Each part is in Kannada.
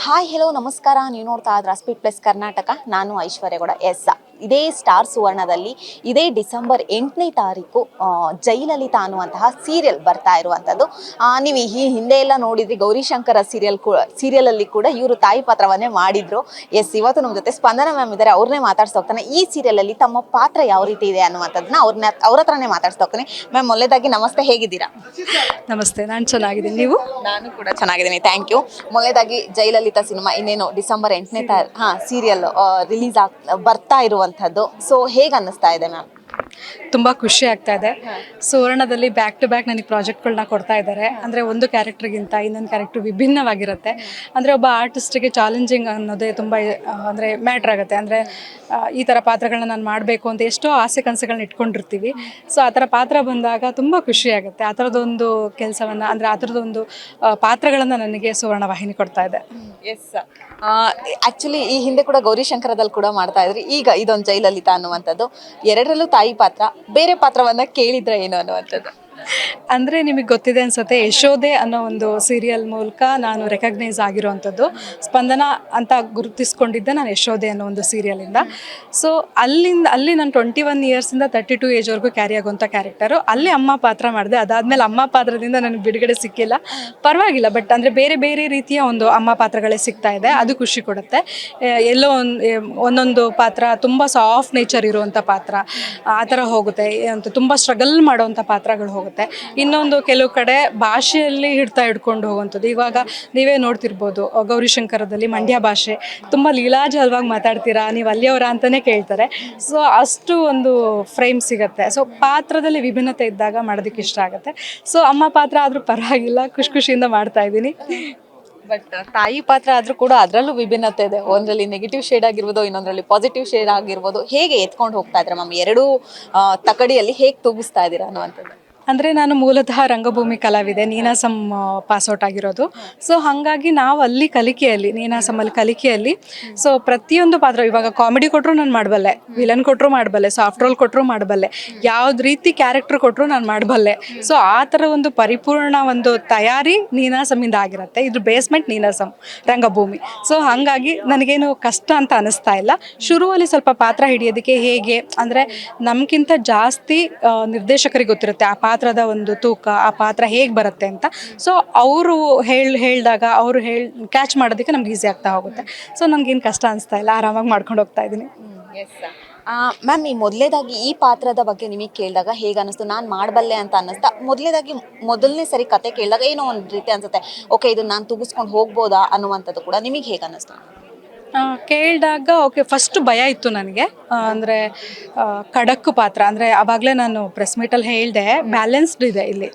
ಹಾಯ್ ಹೆಲೋ ನಮಸ್ಕಾರ. ನೀವು ನೋಡ್ತಾ ಇದ್ರ ಸ್ಪೀಡ್ ಪ್ಲಸ್ ಕರ್ನಾಟಕ. ನಾನು ಐಶ್ವರ್ಯಗೌಡ. ಇದೇ ಸ್ಟಾರ್ ಸುವರ್ಣದಲ್ಲಿ ಇದೇ ಡಿಸೆಂಬರ್ 8ನೇ ತಾರೀಕು ಜೈಲಲಿತಾ ಅನ್ನುವಂತಹ ಸೀರಿಯಲ್ ಬರ್ತಾ ಇರುವಂಥದ್ದು. ನೀವು ಈ ಹಿಂದೆ ಎಲ್ಲ ನೋಡಿದ್ರಿ ಗೌರಿಶಂಕರ ಸೀರಿಯಲಲ್ಲಿ ಕೂಡ ಇವರು ತಾಯಿ ಪಾತ್ರವನ್ನೇ ಮಾಡಿದ್ರು. ಇವತ್ತು ನಮ್ಮ ಜೊತೆ ಸ್ಪಂದನ ಮ್ಯಾಮ್ ಇದ್ದಾರೆ, ಅವ್ರನ್ನೇ ಮಾತಾಡ್ಸ್ತಾ ಹೋಗ್ತಾನೆ. ಈ ಸೀರಿಯಲಲ್ಲಿ ತಮ್ಮ ಪಾತ್ರ ಯಾವ ರೀತಿ ಇದೆ ಅನ್ನುವಂಥದ್ದನ್ನ ಅವ್ರ ಹತ್ರನೇ ಮಾತಾಡ್ಸ್ತಾ ಹೋಗ್ತಾನೆ. ಮ್ಯಾಮ್, ಮೊದಲೇದಾಗಿ ನಮಸ್ತೆ, ಹೇಗಿದ್ದೀರಾ? ನಮಸ್ತೆ, ನಾನು ಚೆನ್ನಾಗಿದ್ದೀನಿ. ನೀವು? ನಾನು ಕೂಡ ಚೆನ್ನಾಗಿದ್ದೀನಿ, ಥ್ಯಾಂಕ್ ಯು. ಮೊದಲೇದಾಗಿ ಜೈಲಲಿತಾ ಸಿನಿಮಾ ಇನ್ನೇನು ಡಿಸೆಂಬರ್ 8ನೇ ಸೀರಿಯಲ್ ರಿಲೀಸ್ ಬರ್ತಾ ಇರುವಂಥದ್ದು. ಸೊ ಹೇಗೆ ಅನ್ನಿಸ್ತಾ ಇದೆ ಮ್ಯಾಮ್? ತುಂಬ ಖುಷಿ ಆಗ್ತಾ ಇದೆ. ಸುವರ್ಣದಲ್ಲಿ ಬ್ಯಾಕ್ ಟು ಬ್ಯಾಕ್ ನನಗೆ ಪ್ರಾಜೆಕ್ಟ್ಗಳನ್ನ ಕೊಡ್ತಾ ಇದ್ದಾರೆ. ಅಂದರೆ ಒಂದು ಕ್ಯಾರೆಕ್ಟರ್ಗಿಂತ ಇನ್ನೊಂದು ಕ್ಯಾರೆಕ್ಟರ್ ವಿಭಿನ್ನವಾಗಿರುತ್ತೆ. ಅಂದರೆ ಒಬ್ಬ ಆರ್ಟಿಸ್ಟಿಗೆ ಚಾಲೆಂಜಿಂಗ್ ಅನ್ನೋದೇ ತುಂಬ ಅಂದರೆ ಮ್ಯಾಟ್ರ್ ಆಗುತ್ತೆ. ಅಂದರೆ ಈ ಥರ ಪಾತ್ರಗಳನ್ನ ನಾನು ಮಾಡಬೇಕು ಅಂತ ಎಷ್ಟೋ ಆಸೆ ಕನಸುಗಳನ್ನ ಇಟ್ಕೊಂಡಿರ್ತೀವಿ. ಸೊ ಆ ಥರ ಪಾತ್ರ ಬಂದಾಗ ತುಂಬ ಖುಷಿ ಆಗುತ್ತೆ. ಆ ಥರದೊಂದು ಕೆಲಸವನ್ನು ಅಂದರೆ ಆ ಥರದೊಂದು ಪಾತ್ರಗಳನ್ನು ನನಗೆ ಸುವರ್ಣ ವಾಹಿನಿ ಕೊಡ್ತಾ ಇದೆ. ಆ್ಯಕ್ಚುಲಿ ಈ ಹಿಂದೆ ಕೂಡ ಗೌರಿಶಂಕರದಲ್ಲಿ ಕೂಡ ಮಾಡ್ತಾ ಇದ್ರಿ. ಈಗ ಇದೊಂದು ಜೈಲಲಿತಾ ಅನ್ನುವಂಥದ್ದು, ಎರಡರಲ್ಲೂ ತಾಯಿ ಪಾತ್ರ, ಬೇರೆ ಪಾತ್ರವನ್ನ ಕೇಳಿದ್ರೆ ಏನು ಅನ್ನುವಂಥದ್ದು? ಅಂದರೆ ನಿಮಗೆ ಗೊತ್ತಿದೆ ಅನ್ಸುತ್ತೆ, ಯಶೋದೆ ಅನ್ನೋ ಒಂದು ಸೀರಿಯಲ್ ಮೂಲಕ ನಾನು ರೆಕಗ್ನೈಸ್ ಆಗಿರೋವಂಥದ್ದು. ಸ್ಪಂದನ ಅಂತ ಗುರುತಿಸ್ಕೊಂಡಿದ್ದೆ ನಾನು ಯಶೋದೆ ಅನ್ನೋ ಒಂದು ಸೀರಿಯಲಿಂದ. ಸೊ ಅಲ್ಲಿ ನಾನು 21 ಇಯರ್ಸಿಂದ 32 ಏಜ್ವರೆಗೂ ಕ್ಯಾರಿ ಆಗುವಂಥ ಕ್ಯಾರೆಕ್ಟರು. ಅಲ್ಲಿ ಅಮ್ಮ ಪಾತ್ರ ಮಾಡಿದೆ. ಅದಾದಮೇಲೆ ಅಮ್ಮ ಪಾತ್ರದಿಂದ ನನಗೆ ಬಿಡುಗಡೆ ಸಿಕ್ಕಿಲ್ಲ, ಪರವಾಗಿಲ್ಲ. ಬಟ್ ಅಂದರೆ ಬೇರೆ ಬೇರೆ ರೀತಿಯ ಒಂದು ಅಮ್ಮ ಪಾತ್ರಗಳೇ ಸಿಗ್ತಾ ಇದೆ, ಅದು ಖುಷಿ ಕೊಡುತ್ತೆ. ಎಲ್ಲೋ ಒಂದೊಂದು ಪಾತ್ರ ತುಂಬ ಸಾಫ್ಟ್ ನೇಚರ್ ಇರುವಂಥ ಪಾತ್ರ ಆ ಥರ ಹೋಗುತ್ತೆ, ಅಂತ ತುಂಬ ಸ್ಟ್ರಗಲ್ ಮಾಡೋವಂಥ ಪಾತ್ರಗಳು ಹೋಗುತ್ತೆ. ಇನ್ನೊಂದು ಕೆಲವು ಕಡೆ ಭಾಷೆಯಲ್ಲಿ ಹಿಡ್ಕೊಂಡು ಹೋಗುವಂಥದ್ದು. ಇವಾಗ ನೀವೇ ನೋಡ್ತಿರ್ಬೋದು, ಗೌರಿಶಂಕರದಲ್ಲಿ ಮಂಡ್ಯ ಭಾಷೆ ತುಂಬ ಲೀಲಾಜಲವಾಗಿ ಮಾತಾಡ್ತೀರಾ, ನೀವು ಅಲ್ಲಿಯವರ ಅಂತಲೇ ಕೇಳ್ತಾರೆ. ಸೊ ಅಷ್ಟು ಒಂದು ಫ್ರೇಮ್ ಸಿಗುತ್ತೆ. ಸೊ ಪಾತ್ರದಲ್ಲಿ ವಿಭಿನ್ನತೆ ಇದ್ದಾಗ ಮಾಡೋದಕ್ಕೆ ಇಷ್ಟ ಆಗುತ್ತೆ. ಸೊ ಅಮ್ಮ ಪಾತ್ರ ಆದರೂ ಪರವಾಗಿಲ್ಲ, ಖುಷಿಯಿಂದ ಮಾಡ್ತಾ ಇದ್ದೀನಿ. ಬಟ್ ತಾಯಿ ಪಾತ್ರ ಆದರೂ ಕೂಡ ಅದರಲ್ಲೂ ವಿಭಿನ್ನತೆ ಇದೆ. ಒಂದರಲ್ಲಿ ನೆಗೆಟಿವ್ ಶೇಡ್ ಆಗಿರ್ಬೋದು, ಇನ್ನೊಂದರಲ್ಲಿ ಪಾಸಿಟಿವ್ ಶೇಡ್ ಆಗಿರ್ಬೋದು. ಹೇಗೆ ಎತ್ಕೊಂಡು ಹೋಗ್ತಾ ಇದ್ದೀರಾ ಮ್ಯಾಮ್? ಎರಡೂ ತಕಡಿಯಲ್ಲಿ ಹೇಗೆ ತೂಗಿಸ್ತಾ ಇದ್ದೀರಾ ಅನ್ನುವಂಥದ್ದು? ಅಂದರೆ ನಾನು ಮೂಲತಃ ರಂಗಭೂಮಿ ಕಲಾವಿದೆ, ನೀನಾಸಂ ಪಾಸ್ಔಟ್ ಆಗಿರೋದು. ಸೊ ಹಾಗಾಗಿ ನಾವು ಅಲ್ಲಿ ಕಲಿಕೆಯಲ್ಲಿ, ನೀನಾಸಮಲ್ಲಿ ಕಲಿಕೆಯಲ್ಲಿ ಸೊ ಪ್ರತಿಯೊಂದು ಪಾತ್ರ, ಇವಾಗ ಕಾಮಿಡಿ ಕೊಟ್ಟರು ನಾನು ಮಾಡಬಲ್ಲೆ, ವಿಲನ್ ಕೊಟ್ಟರು ಮಾಡಬಲ್ಲೆ, ಸಾಫ್ಟ್ ರೋಲ್ ಕೊಟ್ಟರು ಮಾಡಬಲ್ಲೆ, ಯಾವ್ದು ರೀತಿ ಕ್ಯಾರೆಕ್ಟರ್ ಕೊಟ್ಟರು ನಾನು ಮಾಡಬಲ್ಲೆ. ಸೊ ಆ ಥರ ಒಂದು ಪರಿಪೂರ್ಣ ಒಂದು ತಯಾರಿ ನೀನಾಸಮಿಂದ ಆಗಿರುತ್ತೆ. ಇದ್ರ ಬೇಸ್ಮೆಂಟ್ ನೀನಾಸಂ ರಂಗಭೂಮಿ. ಸೊ ಹಾಗಾಗಿ ನನಗೇನು ಕಷ್ಟ ಅಂತ ಅನ್ನಿಸ್ತಾ ಇಲ್ಲ. ಶುರುವಲ್ಲಿ ಸ್ವಲ್ಪ ಪಾತ್ರ ಹಿಡಿಯೋದಕ್ಕೆ ಹೇಗೆ ಅಂದರೆ ನಮಗಿಂತ ಜಾಸ್ತಿ ನಿರ್ದೇಶಕರಿಗೆ ಗೊತ್ತಿರುತ್ತೆ ಆ ಪಾತ್ರದ ಒಂದು ತೂಕ, ಆ ಪಾತ್ರ ಹೇಗೆ ಬರುತ್ತೆ ಅಂತ. ಸೊ ಅವರು ಹೇಳಿದಾಗ ಅವರು ಕ್ಯಾಚ್ ಮಾಡೋದಕ್ಕೆ ನಮ್ಗೆ ಈಸಿ ಆಗ್ತಾ ಹೋಗುತ್ತೆ. ಸೊ ನನಗೇನು ಕಷ್ಟ ಅನಿಸ್ತಾ ಇಲ್ಲ, ಆರಾಮಾಗಿ ಮಾಡ್ಕೊಂಡು ಹೋಗ್ತಾ ಇದ್ದೀನಿ. ಮ್ಯಾಮ್, ಈ ಮೊದಲೇದಾಗಿ ಈ ಪಾತ್ರದ ಬಗ್ಗೆ ನಿಮಗೆ ಕೇಳಿದಾಗ ಹೇಗೆ ಅನ್ನಿಸ್ತು? ನಾನು ಮಾಡಬಲ್ಲೆ ಅಂತ ಅನ್ನಿಸ್ತಾ? ಮೊದಲನೇ ಸರಿ ಕತೆ ಕೇಳಿದಾಗ ಏನೋ ಒಂದು ರೀತಿ ಅನ್ಸುತ್ತೆ, ಓಕೆ ಇದನ್ನು ನಾನು ತೂಗಿಸ್ಕೊಂಡು ಹೋಗ್ಬೋದಾ ಅನ್ನುವಂಥದ್ದು ಕೂಡ ನಿಮಗೆ ಹೇಗೆ ಅನ್ನಿಸ್ತು? ಕೇಳಿದಾಗ ಓಕೆ, ಫಸ್ಟ್ ಭಯ ಇತ್ತು ನನಗೆ. ಅಂದರೆ ಖಡಕ್ ಪಾತ್ರ, ಅಂದರೆ ಆವಾಗಲೇ ನಾನು ಪ್ರೆಸ್ ಮೀಟಲ್ಲಿ ಹೇಳಿದೆ, ಬ್ಯಾಲೆನ್ಸ್ಡ್ ಇದೆ ಇಲ್ಲಿ.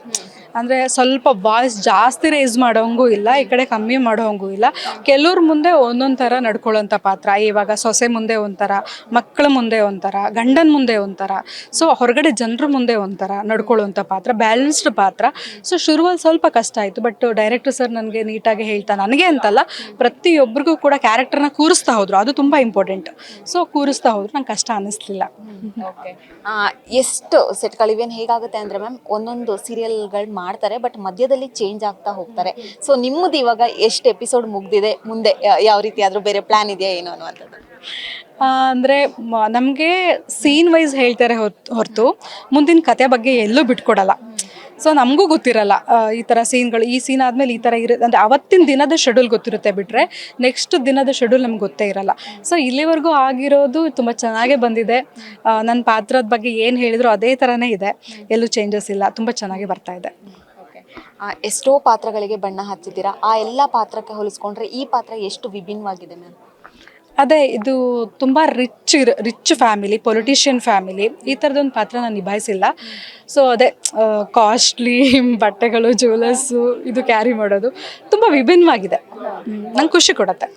ಅಂದರೆ ಸ್ವಲ್ಪ ವಾಯ್ಸ್ ಜಾಸ್ತಿ ರೇಸ್ ಮಾಡೋಂಗೂ ಇಲ್ಲ, ಈ ಕಡೆ ಕಮ್ಮಿ ಮಾಡೋಂಗೂ ಇಲ್ಲ. ಕೆಲವ್ರ ಮುಂದೆ ಒಂದೊಂದು ಥರ ನಡ್ಕೊಳ್ಳೋಂಥ ಪಾತ್ರ. ಇವಾಗ ಸೊಸೆ ಮುಂದೆ ಒಂಥರ, ಮಕ್ಕಳ ಮುಂದೆ ಒಂಥರ, ಗಂಡನ ಮುಂದೆ ಒಂಥರ, ಸೊ ಹೊರಗಡೆ ಜನರ ಮುಂದೆ ಒಂಥರ ನಡ್ಕೊಳ್ಳೋಂಥ ಪಾತ್ರ, ಬ್ಯಾಲೆನ್ಸ್ಡ್ ಪಾತ್ರ. ಸೊ ಶುರುವಲ್ಲಿ ಸ್ವಲ್ಪ ಕಷ್ಟ ಆಯಿತು. ಬಟ್ ಡೈರೆಕ್ಟರ್ ಸರ್ ನನಗೆ ನೀಟಾಗಿ ಹೇಳ್ತಾ, ನನಗೆ ಅಂತಲ್ಲ ಪ್ರತಿಯೊಬ್ಬರಿಗೂ ಕೂಡ ಕ್ಯಾರೆಕ್ಟರ್ನ ಕೂರಿಸ್ತಾ ಹೋದರು, ಅದು ತುಂಬ ಇಂಪಾರ್ಟೆಂಟ್. ಸೊ ಕೂರಿಸ್ತಾ ಹೋದ್ರು, ನಂಗೆ ಕಷ್ಟ ಅನ್ನಿಸ್ಲಿಲ್ಲ. ಎಷ್ಟು ಸೆಟ್ಗಳಿವೇನು ಹೇಗಾಗುತ್ತೆ ಅಂದರೆ ಮ್ಯಾಮ್, ಒಂದೊಂದು ಸೀರಿಯಲ್ಗಳು ಮಾಡ್ತಾರೆ ಬಟ್ ಮಧ್ಯದಲ್ಲಿ ಚೇಂಜ್ ಆಗ್ತಾ ಹೋಗ್ತಾರೆ. ಸೊ ನಿಮ್ಮದು ಇವಾಗ ಎಷ್ಟು ಎಪಿಸೋಡ್ ಮುಗ್ದಿದೆ, ಮುಂದೆ ಯಾವ ರೀತಿ ಆದರೂ ಬೇರೆ ಪ್ಲ್ಯಾನ್ ಇದೆಯಾ ಏನು ಅನ್ನುವಂಥದ್ದು? ಅಂದರೆ ನಮಗೆ ಸೀನ್ ವೈಸ್ ಹೇಳ್ತಾರೆ ಹೊರತು ಮುಂದಿನ ಕತೆ ಬಗ್ಗೆ ಎಲ್ಲೂ ಬಿಟ್ಕೊಡಲ್ಲ. ಸೊ ನಮಗೂ ಗೊತ್ತಿರಲ್ಲ ಈ ಥರ ಸೀನ್ಗಳು, ಈ ಸೀನ್ ಆದಮೇಲೆ ಈ ಥರ ಇರುತ್ತೆ ಅಂದರೆ ಅವತ್ತಿನ ದಿನದ ಶೆಡ್ಯೂಲ್ ಗೊತ್ತಿರುತ್ತೆ, ಬಿಟ್ಟರೆ ನೆಕ್ಸ್ಟ್ ದಿನದ ಶೆಡ್ಯೂಲ್ ನಮ್ಗೆ ಗೊತ್ತೇ ಇರಲ್ಲ. ಸೊ ಇಲ್ಲಿವರೆಗೂ ಆಗಿರೋದು ತುಂಬ ಚೆನ್ನಾಗೇ ಬಂದಿದೆ. ನನ್ನ ಪಾತ್ರದ ಬಗ್ಗೆ ಏನು ಹೇಳಿದ್ರು ಅದೇ ಥರನೇ ಇದೆ, ಎಲ್ಲೂ ಚೇಂಜಸ್ ಇಲ್ಲ, ತುಂಬ ಚೆನ್ನಾಗಿ ಬರ್ತಾ ಇದೆ. ಎಷ್ಟೋ ಪಾತ್ರಗಳಿಗೆ ಬಣ್ಣ ಹಚ್ಚಿದ್ದೀರಾ, ಆ ಎಲ್ಲ ಪಾತ್ರಕ್ಕೆ ಹೋಲಿಸ್ಕೊಂಡ್ರೆ ಈ ಪಾತ್ರ ಎಷ್ಟು ವಿಭಿನ್ನವಾಗಿದೆ ಮ್ಯಾಮ್? ಅದೇ, ಇದು ತುಂಬ ರಿಚ್ ಫ್ಯಾಮಿಲಿ, ಪೊಲಿಟಿಷಿಯನ್ ಫ್ಯಾಮಿಲಿ, ಈ ಥರದೊಂದು ಪಾತ್ರ ನಾನು ನಿಭಾಯಿಸಿಲ್ಲ. ಸೊ ಅದೇ ಕಾಸ್ಟ್ಲಿ ಬಟ್ಟೆಗಳು, ಜ್ಯುವೆಲರ್ಸು ಇದು ಕ್ಯಾರಿ ಮಾಡೋದು ತುಂಬ ವಿಭಿನ್ನವಾಗಿದೆ, ನಂಗೆ ಖುಷಿ ಕೊಡುತ್ತೆ.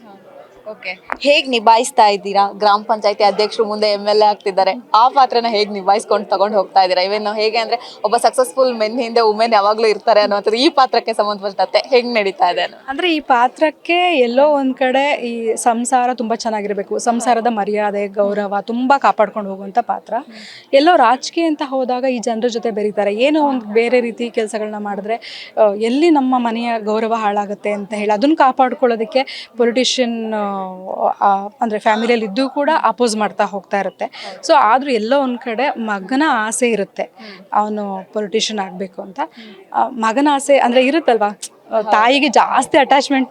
ಓಕೆ, ಹೇಗ್ ನಿಭಾಯಿಸ್ತಾ ಇದ್ದೀರಾ? ಗ್ರಾಮ ಪಂಚಾಯತಿ ಅಧ್ಯಕ್ಷರು ಮುಂದೆ MLA ಆಗ್ತಿದ್ದಾರೆ, ಆ ಪಾತ್ರನ ಹೇಗ್ ನಿಭಾಯಿಸ್ಕೊಂಡು ತಗೊಂಡು ಹೋಗ್ತಾ ಇದ್ದೀರಾ? ಇವನ್ ಹೇಗೆ ಅಂದ್ರೆ ಒಬ್ಬ ಸಕ್ಸಸ್ಫುಲ್ ಮೆನ್ ಹಿಂದೆ ವುಮೆನ್ ಯಾವಾಗ್ಲೂ ಇರ್ತಾರೆ ಅನ್ನೋದು ಈ ಪಾತ್ರಕ್ಕೆ ಸಂಬಂಧಪಟ್ಟಂತೆ ಹೇಗ್ ನಡೀತಾ ಇದೆ? ಅಂದರೆ ಈ ಪಾತ್ರಕ್ಕೆ ಎಲ್ಲೋ ಒಂದು ಕಡೆ ಈ ಸಂಸಾರ ತುಂಬ ಚೆನ್ನಾಗಿರಬೇಕು, ಸಂಸಾರದ ಮರ್ಯಾದೆ ಗೌರವ ತುಂಬ ಕಾಪಾಡ್ಕೊಂಡು ಹೋಗುವಂಥ ಪಾತ್ರ. ಎಲ್ಲೋ ರಾಜಕೀಯ ಅಂತ ಹೋದಾಗ ಈ ಜನರ ಜೊತೆ ಬೆರೀತಾರೆ, ಏನೋ ಒಂದು ಬೇರೆ ರೀತಿ ಕೆಲಸಗಳನ್ನ ಮಾಡಿದ್ರೆ ಎಲ್ಲಿ ನಮ್ಮ ಮನೆಯ ಗೌರವ ಹಾಳಾಗುತ್ತೆ ಅಂತ ಹೇಳಿ ಅದನ್ನು ಕಾಪಾಡ್ಕೊಳ್ಳೋದಕ್ಕೆ ಪೊಲಿಟಿಷಿಯನ್ ಅಂದರೆ ಫ್ಯಾಮಿಲಿಯಲ್ಲಿ ಇದ್ದು ಕೂಡ ಅಪೋಸ್ ಮಾಡ್ತಾ ಹೋಗ್ತಾ ಇರುತ್ತೆ. ಸೊ ಆದರೂ ಎಲ್ಲೋ ಒಂದು ಕಡೆ ಮಗನ ಆಸೆ ಇರುತ್ತೆ, ಅವನು ಪೊಲಿಟಿಷಿಯನ್ ಆಗಬೇಕು ಅಂತ. ಮಗನ ಆಸೆ ಅಂದರೆ ಇರುತ್ತಲ್ವಾ, ತಾಯಿಗೆ ಜಾಸ್ತಿ ಅಟ್ಯಾಚ್ಮೆಂಟ್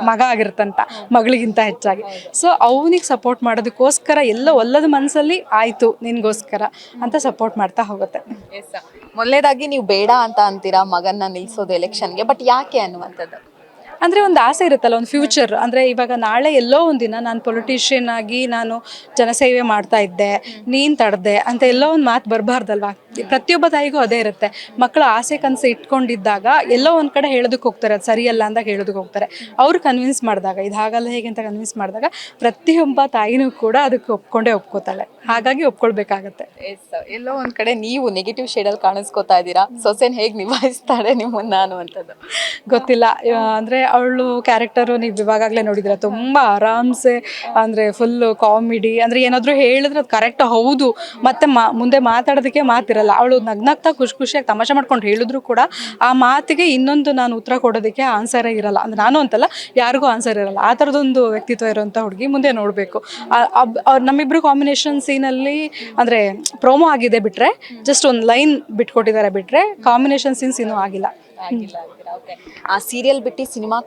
ಮಗ ಆಗಿರುತ್ತಂತ ಮಗಳಿಗಿಂತ ಹೆಚ್ಚಾಗಿ. ಸೊ ಅವನಿಗೆ ಸಪೋರ್ಟ್ ಮಾಡೋದಕ್ಕೋಸ್ಕರ ಎಲ್ಲೋ ಒಲ್ಲದ ಮನಸ್ಸಲ್ಲಿ ಆಯಿತು ನಿನಗೋಸ್ಕರ ಅಂತ ಸಪೋರ್ಟ್ ಮಾಡ್ತಾ ಹೋಗುತ್ತೆ. ಮೊದಲನೇದಾಗಿ ನೀವು ಬೇಡ ಅಂತ ಅಂತೀರಾ ಮಗನ್ನ ನಿಲ್ಸೋದು ಎಲೆಕ್ಷನ್ಗೆ, ಬಟ್ ಯಾಕೆ ಅನ್ನುವಂಥದ್ದು? ಅಂದರೆ ಒಂದು ಆಸೆ ಇರುತ್ತಲ್ಲ, ಒಂದು ಫ್ಯೂಚರ್. ಅಂದರೆ ಇವಾಗ ನಾಳೆ ಎಲ್ಲೋ ಒಂದಿನ ನಾನು ಪೊಲಿಟಿಷಿಯನ್ ಆಗಿ ನಾನು ಜನಸೇವೆ ಮಾಡ್ತಾ ಇದ್ದೆ, ನೀನು ತಡೆದೆ ಅಂತ ಎಲ್ಲೋ ಒಂದು ಮಾತು ಬರಬಾರ್ದಲ್ವಾ. ಪ್ರತಿಯೊಬ್ಬ ತಾಯಿಗೂ ಅದೇ ಇರುತ್ತೆ. ಮಕ್ಕಳು ಆಸೆ ಕನಸು ಇಟ್ಕೊಂಡಿದ್ದಾಗ ಎಲ್ಲೋ ಒಂದು ಕಡೆ ಹೇಳೋದಕ್ಕೆ ಹೋಗ್ತಾರೆ, ಅದು ಸರಿಯಲ್ಲ ಅಂದಾಗ ಹೇಳೋದಕ್ಕೆ ಹೋಗ್ತಾರೆ. ಅವರು ಕನ್ವಿನ್ಸ್ ಮಾಡಿದಾಗ ಇದು ಹಾಗಲ್ಲ ಹೇಗೆ ಅಂತ ಕನ್ವಿನ್ಸ್ ಮಾಡಿದಾಗ ಪ್ರತಿಯೊಬ್ಬ ತಾಯಿನೂ ಕೂಡ ಅದಕ್ಕೆ ಒಪ್ಕೋತಾಳೆ. ಹಾಗಾಗಿ ಒಪ್ಕೊಳ್ಬೇಕಾಗತ್ತೆ. ಎಲ್ಲೋ ಒಂದು ಕಡೆ ನೀವು ನೆಗೆಟಿವ್ ಶೇಡಲ್ಲಿ ಕಾಣಿಸ್ಕೋತಾ ಇದ್ದೀರಾ, ಸೊಸೆನ್ ಹೇಗೆ ನಿಭಾಯಿಸ್ತಾಳೆ ನಿಮ್ಮನ್ನ ಅನ್ನುವಂಥದ್ದು ಗೊತ್ತಿಲ್ಲ. ಅಂದರೆ ಅವಳು ಕ್ಯಾರೆಕ್ಟರು ನೀವು ಇವಾಗಲೇ ನೋಡಿದ್ರೆ ತುಂಬ ಆರಾಮ್ಸೆ, ಅಂದರೆ ಫುಲ್ಲು ಕಾಮಿಡಿ. ಅಂದರೆ ಏನಾದರೂ ಹೇಳಿದ್ರೆ ಅದು ಕರೆಕ್ಟ್ ಹೌದು, ಮತ್ತು ಮುಂದೆ ಮಾತಾಡೋದಕ್ಕೆ ಮಾತಿರಲ್ಲ. ಅವಳು ನಗ್ನಾಗ್ತಾ ಖುಷಿಯಾಗಿ ತಮಾಷೆ ಮಾಡ್ಕೊಂಡು ಹೇಳಿದ್ರು ಕೂಡ ಆ ಮಾತಿಗೆ ಇನ್ನೊಂದು ನಾನು ಉತ್ತರ ಕೊಡೋದಕ್ಕೆ ಆನ್ಸರೇ ಇರಲ್ಲ. ಅಂದರೆ ನಾನು ಅಂತಲ್ಲ, ಯಾರಿಗೂ ಆನ್ಸರ್ ಇರಲ್ಲ. ಆ ಥರದೊಂದು ವ್ಯಕ್ತಿತ್ವ ಇರೋಂಥ ಹುಡುಗಿ ಮುಂದೆ ನೋಡಬೇಕು. ಅವ್ರು ನಮ್ಮಿಬ್ಬರು ಕಾಂಬಿನೇಷನ್ ಸೀನಲ್ಲಿ ಅಂದರೆ ಪ್ರೋಮೋ ಆಗಿದೆ ಬಿಟ್ಟರೆ, ಜಸ್ಟ್ ಒಂದು ಲೈನ್ ಬಿಟ್ಕೊಟ್ಟಿದ್ದಾರೆ ಬಿಟ್ಟರೆ ಕಾಂಬಿನೇಷನ್ ಸೀನ್ಸ್ ಇನ್ನೂ ಆಗಿಲ್ಲ. ಆ ಸೀರಿಯಲ್ ಬಿಟ್ಟು ಸಿನಿಮಾ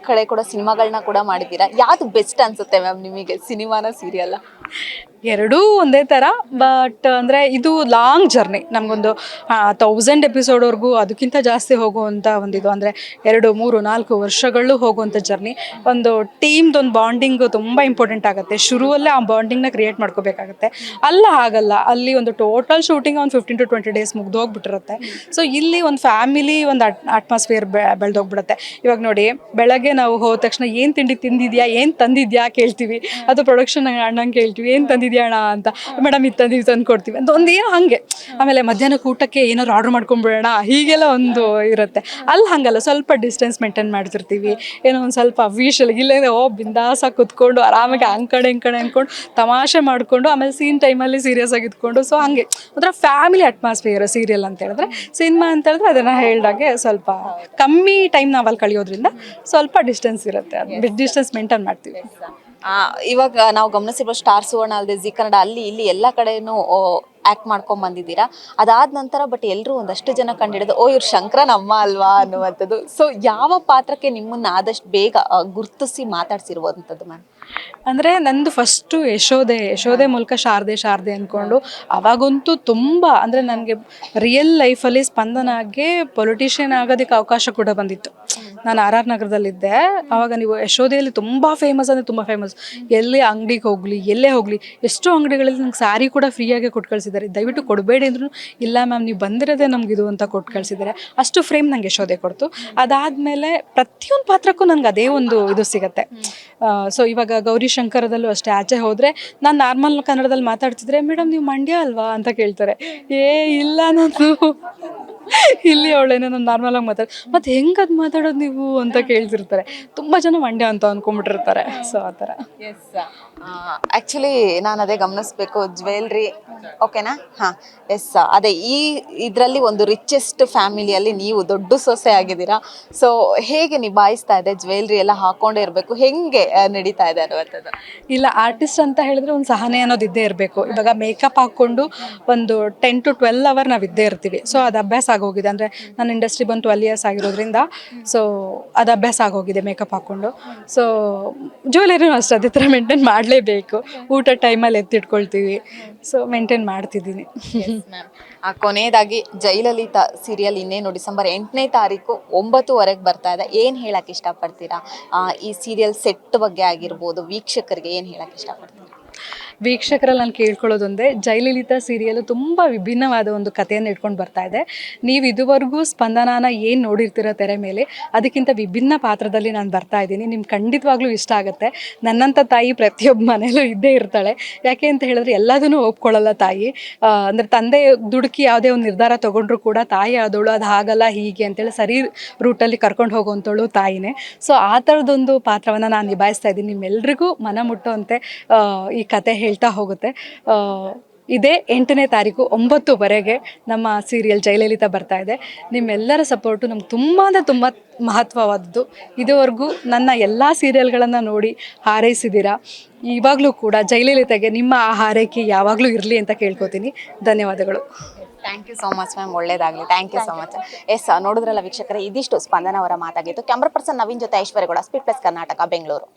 ಕಡೆ ಕೂಡ ಸಿನಿಮಾಗಳನ್ನ ಕೂಡ ಮಾಡಿದ್ದೀರಾ. ಯಾವ್ದು ಬೆಸ್ಟ್ ಅನ್ಸುತ್ತೆ ಮ್ಯಾಮ್ ನಿಮಗೆ, ಸಿನಿಮಾನ ಸೀರಿಯಲ್? ಎರಡೂ ಒಂದೇ ಥರ, ಬಟ್ ಅಂದರೆ ಇದು ಲಾಂಗ್ ಜರ್ನಿ. ನಮಗೊಂದು 1000 ಎಪಿಸೋಡ್ವರೆಗೂ ಅದಕ್ಕಿಂತ ಜಾಸ್ತಿ ಹೋಗುವಂಥ ಒಂದಿದು, ಅಂದರೆ 2, 3, 4 ವರ್ಷಗಳು ಹೋಗುವಂಥ ಜರ್ನಿ. ಒಂದು ಟೀಮ್ದೊಂದು ಬಾಂಡಿಂಗು ತುಂಬ ಇಂಪಾರ್ಟೆಂಟ್ ಆಗುತ್ತೆ. ಶುರುವಲ್ಲೇ ಆ ಬಾಂಡಿಂಗ್ನ ಕ್ರಿಯೇಟ್ ಮಾಡ್ಕೋಬೇಕಾಗತ್ತೆ. ಆಗಲ್ಲ, ಅಲ್ಲಿ ಒಂದು ಟೋಟಲ್ ಶೂಟಿಂಗ್ ಒಂದು 15 to 20 ಡೇಸ್ ಮುಗ್ದೋಗ್ಬಿಟ್ಟಿರುತ್ತೆ. ಸೊ ಇಲ್ಲಿ ಒಂದು ಫ್ಯಾಮಿಲಿ ಒಂದು ಅಟ್ಮಾಸ್ಫಿಯರ್ ಬೆಳೆದೋಗ್ಬಿಡುತ್ತೆ. ಇವಾಗ ನೋಡಿ, ಬೆಳಗ್ಗೆ ನಾವು ಹೋದ ತಕ್ಷಣ ಏನು ತಿಂಡಿ ತಿಂದಿದ್ಯಾ, ಏನು ತಂದಿದ್ಯಾ ಕೇಳ್ತೀವಿ, ಅದು ಪ್ರೊಡಕ್ಷನ್ ಅಣ್ಣಂಗೆ ಕೇಳ್ತೀವಿ ಏನು ತಂದಿದ್ಯಾ ಅಣ್ಣ ಅಂತ, ಮೇಡಮ್ ಇದು ತಂದು ಕೊಡ್ತೀವಿ ಅಂತ ಒಂದು ಏನೋ ಹಾಗೆ. ಆಮೇಲೆ ಮಧ್ಯಾಹ್ನಕ್ಕೆ ಊಟಕ್ಕೆ ಏನಾದ್ರು ಆರ್ಡ್ರ್ ಮಾಡ್ಕೊಂಬಿಡೋಣ, ಹೀಗೆಲ್ಲ ಒಂದು ಇರುತ್ತೆ. ಅಲ್ಲಿ ಹಾಗಲ್ಲ, ಸ್ವಲ್ಪ ಡಿಸ್ಟೆನ್ಸ್ ಮೇಂಟೈನ್ ಮಾಡ್ತಿರ್ತೀವಿ. ಏನೋ ಒಂದು ಸ್ವಲ್ಪ ಅಫಿಷಿಯಲ್, ಇಲ್ಲೇ ಬಿಂದಾಸಾಗಿ ಕುತ್ಕೊಂಡು ಆರಾಮಾಗಿ ಹಂಗೆ ಕಡೆ ಅಂದ್ಕೊಂಡು ತಮಾಷೆ ಮಾಡಿಕೊಂಡು ಆಮೇಲೆ ಸೀನ್ ಟೈಮಲ್ಲಿ ಸೀರಿಯಸ್ ಆಗಿ ಇದ್ಕೊಂಡು. ಸೊ ಹಾಗೆ ಒಂಥರ ಫ್ಯಾಮಿಲಿ ಅಟ್ಮಾಸ್ಫಿಯರ್ ಸೀರಿಯಲ್ ಅಂತ ಹೇಳಿದ್ರೆ. ಸಿನಿಮಾ ಅಂತ ಹೇಳಿದ್ರೆ ಅದನ್ನು ಹೇಳ್ದಾಗೆ ಸ್ವಲ್ಪ ಕಮ್ಮಿ ಟೈಮ್ ನಾವಲ್ಲಿ ಕಳೆಯೋದ್ರಿಂದ ಸ್ವಲ್ಪ ಡಿಸ್ಟೆನ್ಸ್ ಇರುತ್ತೆ, ಡಿಸ್ಟೆನ್ಸ್ ಮೇಂಟೈನ್ ಮಾಡ್ತೀವಿ. ಇವಾಗ ನಾವು ಗಮನಿಸಿರುವ ಸ್ಟಾರ್ ಸುವರ್ಣ ಅಲ್ಲದೆ ಜಿ ಕನ್ನಡ ಅಲ್ಲಿ ಇಲ್ಲಿ ಎಲ್ಲ ಕಡೆನೂ ಆಕ್ಟ್ ಮಾಡ್ಕೊಂಡ್ ಬಂದಿದ್ದೀರಾ. ಅದಾದ ನಂತರ ಬಟ್ ಎಲ್ಲರೂ ಒಂದಷ್ಟು ಜನ ಕಂಡಿಡಿದು ಇವ್ರು ಶಂಕರನ್ ಅಮ್ಮ ಅಲ್ವಾ ಅನ್ನುವಂಥದ್ದು. ಸೊ ಯಾವ ಪಾತ್ರಕ್ಕೆ ನಿಮ್ಮನ್ನ ಆದಷ್ಟು ಬೇಗ ಗುರ್ತಿಸಿ ಮಾತಾಡ್ಸಿರುವಂಥದ್ದು ಮ್ಯಾಮ್? ಅಂದರೆ ನಂದು ಫಸ್ಟು ಯಶೋದೆ ಮೂಲಕ ಶಾರದೆ ಅಂದ್ಕೊಂಡು ಅವಾಗಂತೂ ತುಂಬ, ಅಂದರೆ ನನಗೆ ರಿಯಲ್ ಲೈಫಲ್ಲಿ ಸ್ಪಂದನಾಗೆ ಪೊಲಿಟಿಷಿಯನ್ ಆಗೋದಕ್ಕೆ ಅವಕಾಶ ಕೂಡ ಬಂದಿತ್ತು. ನಾನು RR ನಗರದಲ್ಲಿದ್ದೆ ಆವಾಗ. ನೀವು ಯಶೋದೆಯಲ್ಲಿ ತುಂಬ ಫೇಮಸ್ ಅಂದರೆ ತುಂಬ ಫೇಮಸ್. ಎಲ್ಲಿ ಅಂಗಡಿಗೆ ಹೋಗಲಿ, ಎಲ್ಲೇ ಹೋಗಲಿ, ಎಷ್ಟೋ ಅಂಗಡಿಗಳಲ್ಲಿ ನಂಗೆ ಸ್ಯಾರಿ ಕೂಡ ಫ್ರೀಯಾಗಿ ಕೊಟ್ಟು ಕಳಿಸಿದ್ದಾರೆ. ದಯವಿಟ್ಟು ಕೊಡಬೇಡಿ ಅಂದ್ರೂ ಇಲ್ಲ ಮ್ಯಾಮ್ ನೀವು ಬಂದಿರೋದೇ ನಮಗಿದು ಅಂತ ಕೊಟ್ಟು ಕಳಿಸಿದ್ದಾರೆ. ಅಷ್ಟು ಫ್ರೇಮ್ ನಂಗೆ ಯಶೋದೆ ಕೊಡ್ತು. ಅದಾದಮೇಲೆ ಪ್ರತಿಯೊಂದು ಪಾತ್ರಕ್ಕೂ ನನಗೆ ಅದೇ ಒಂದು ಇದು ಸಿಗುತ್ತೆ. ಸೊ ಇವಾಗ ಗೌರಿ ಶಂಕರದಲ್ಲೂ ಅಷ್ಟೇ, ಆಚೆ ಹೋದರೆ ನಾನು ನಾರ್ಮಲ್ ಕನ್ನಡದಲ್ಲಿ ಮಾತಾಡ್ತಿದ್ರೆ ಮೇಡಮ್ ನೀವು ಮಂಡ್ಯ ಅಲ್ವಾ ಅಂತ ಕೇಳ್ತಾರೆ. ಇಲ್ಲ ನಾನು ಇಲ್ಲಿ ಅವಳೇನೋ ನಾನು ನಾರ್ಮಲಾಗಿ ಮತ್ತು ಹೆಂಗೆ ಅದು ಮಾತಾಡೋದು ನೀವು ಅಂತ ಕೇಳ್ತಿರ್ತಾರೆ. ತುಂಬ ಜನ ಮಂಡ್ಯ ಅಂತ ಅಂದ್ಕೊಂಡ್ಬಿಟ್ಟಿರ್ತಾರೆ. ಸೊ ಆ ಥರ. ಆ್ಯಕ್ಚುಲಿ ನಾನು ಅದೇ ಗಮನಿಸ್ಬೇಕು, ಜ್ಯುವೆಲ್ರಿ ಓಕೆನಾ? ಹಾಂ, ಎಸ್. ಅದೇ ಇದರಲ್ಲಿ ಒಂದು ರಿಚೆಸ್ಟ್ ಫ್ಯಾಮಿಲಿಯಲ್ಲಿ ನೀವು ದೊಡ್ಡ ಸೊಸೆ ಆಗಿದ್ದೀರಾ. ಸೊ ಹೇಗೆ ನಿಭಾಯಿಸ್ತಾ ಇದೆ? ಜ್ಯುವೆಲ್ರಿ ಎಲ್ಲ ಹಾಕ್ಕೊಂಡೇ ಇರಬೇಕು, ಹೆಂಗೆ ನಡೀತಾ ಇದೆ ಅನ್ನುವಂಥದ್ದು? ಇಲ್ಲ, ಆರ್ಟಿಸ್ಟ್ ಅಂತ ಹೇಳಿದ್ರೆ ಒಂದು ಸಹನೆ ಅನ್ನೋದು ಇದ್ದೇ ಇರಬೇಕು. ಇವಾಗ ಮೇಕಪ್ ಹಾಕ್ಕೊಂಡು ಒಂದು 10 to 12 ಅವರ್ ನಾವು ಇದ್ದೇ ಇರ್ತೀವಿ. ಸೊ ಅದು ಅಭ್ಯಾಸ ಆಗೋಗಿದೆ. ಅಂದರೆ ನಾನು ಇಂಡಸ್ಟ್ರಿ ಬಂದು 12 years ಆಗಿರೋದ್ರಿಂದ ಸೊ ಅದು ಅಭ್ಯಾಸ ಆಗೋಗಿದೆ ಮೇಕಪ್ ಹಾಕ್ಕೊಂಡು. ಸೊ ಜ್ಯುವೆಲರಿನೂ ಅಷ್ಟೇ ಅದೇ ಥರ ಮೇಂಟೈನ್ ಮಾಡಲೇಬೇಕು. ಊಟ ಟೈಮಲ್ಲಿ ಎತ್ತಿಟ್ಕೊಳ್ತೀವಿ. ಸೊ ಮೇಂಟೈನ್ ಮಾಡ್ತಿದ್ದೀನಿ. ಕೊನೆಯದಾಗಿ ಜಯಲಲಿತಾ ಸೀರಿಯಲ್ ಇನ್ನೇನು ಡಿಸೆಂಬರ್ 8ನೇ ತಾರೀಕು 9:00 ಬರ್ತಾ ಇದೆ. ಏನು ಹೇಳಕ್ಕೆ ಇಷ್ಟಪಡ್ತೀರಾ? ಈ ಸೀರಿಯಲ್ ಸೆಟ್ ಬಗ್ಗೆ ಆಗಿರ್ಬೋದು, ವೀಕ್ಷಕರಿಗೆ ಏನು ಹೇಳಕ್ಕೆ ಇಷ್ಟಪಡ್ತೀರಾ? ವೀಕ್ಷಕರಲ್ಲಿ ನಾನು ಕೇಳ್ಕೊಳ್ಳೋದೊಂದೇ, ಜಯಲಲಿತಾ ಸೀರಿಯಲ್ ತುಂಬ ವಿಭಿನ್ನವಾದ ಒಂದು ಕಥೆಯನ್ನು ಇಟ್ಕೊಂಡು ಬರ್ತಾ ಇದೆ. ನೀವು ಇದುವರೆಗೂ ಸ್ಪಂದನಾನ ಏನು ನೋಡಿರ್ತೀರ ತೆರೆ ಮೇಲೆ, ಅದಕ್ಕಿಂತ ವಿಭಿನ್ನ ಪಾತ್ರದಲ್ಲಿ ನಾನು ಬರ್ತಾ ಇದ್ದೀನಿ. ನಿಮ್ಗೆ ಖಂಡಿತವಾಗ್ಲೂ ಇಷ್ಟ ಆಗುತ್ತೆ. ನನ್ನಂಥ ತಾಯಿ ಪ್ರತಿಯೊಬ್ಬ ಮನೇಲೂ ಇದ್ದೇ ಇರ್ತಾಳೆ. ಯಾಕೆ ಅಂತ ಹೇಳಿದ್ರೆ ಎಲ್ಲದನ್ನೂ ಒಪ್ಕೊಳ್ಳಲ್ಲ ತಾಯಿ. ಅಂದರೆ ತಂದೆ ದುಡುಕಿ ಯಾವುದೇ ಒಂದು ನಿರ್ಧಾರ ತೊಗೊಂಡ್ರು ಕೂಡ ತಾಯಿ ಆದವಳು ಅದು ಹಾಗಲ್ಲ ಹೀಗೆ ಅಂತೇಳಿ ಸರಿ ರೂಟಲ್ಲಿ ಕರ್ಕೊಂಡು ಹೋಗುವಂಥವಳು ತಾಯಿನೇ. ಸೊ ಆ ಥರದೊಂದು ಪಾತ್ರವನ್ನು ನಾನು ನಿಭಾಯಿಸ್ತಾ ಇದ್ದೀನಿ. ನಿಮ್ಮೆಲ್ರಿಗೂ ಮನ ಮುಟ್ಟುವಂತೆ ಈ ಕತೆ ಹೇಳ್ತಾ ಹೋಗುತ್ತೆ. ಇದೇ 8ನೇ ತಾರೀಕು 9:00ವರೆಗೆ ನಮ್ಮ ಸೀರಿಯಲ್ ಜಯಲಲಿತಾ ಬರ್ತಾ ಇದೆ. ನಿಮ್ಮೆಲ್ಲರ ಸಪೋರ್ಟು ನಮ್ಗೆ ತುಂಬ ಮಹತ್ವವಾದದ್ದು. ಇದುವರೆಗೂ ನನ್ನ ಎಲ್ಲ ಸೀರಿಯಲ್ಗಳನ್ನು ನೋಡಿ ಹಾರೈಸಿದ್ದೀರಾ. ಇವಾಗಲೂ ಕೂಡ ಜಯಲಲಿತಾಗೆ ನಿಮ್ಮ ಆ ಹಾರೈಕೆ ಯಾವಾಗಲೂ ಇರಲಿ ಅಂತ ಕೇಳ್ಕೊತೀನಿ. ಧನ್ಯವಾದಗಳು. Thank you so much ma'am, ಒಳ್ಳೇದಾಗಲಿ. Thank you so much. Yes, ನೋಡಿದ್ರಲ್ಲ ವೀಕ್ಷಕರೇ, ಇದಿಷ್ಟು ಸ್ಪಂದನ ಅವರ ಮಾತಾಗಿತ್ತು. ಕ್ಯಾಮ್ರಾ ಪರ್ಸನ್ ನವೀನ್ ಜೊತೆ ಐಶ್ವರ್ಯಗೌಡ, ಸ್ಪೀಡ್ ಪ್ಲಸ್ ಕರ್ನಾಟಕ, ಬೆಂಗಳೂರು.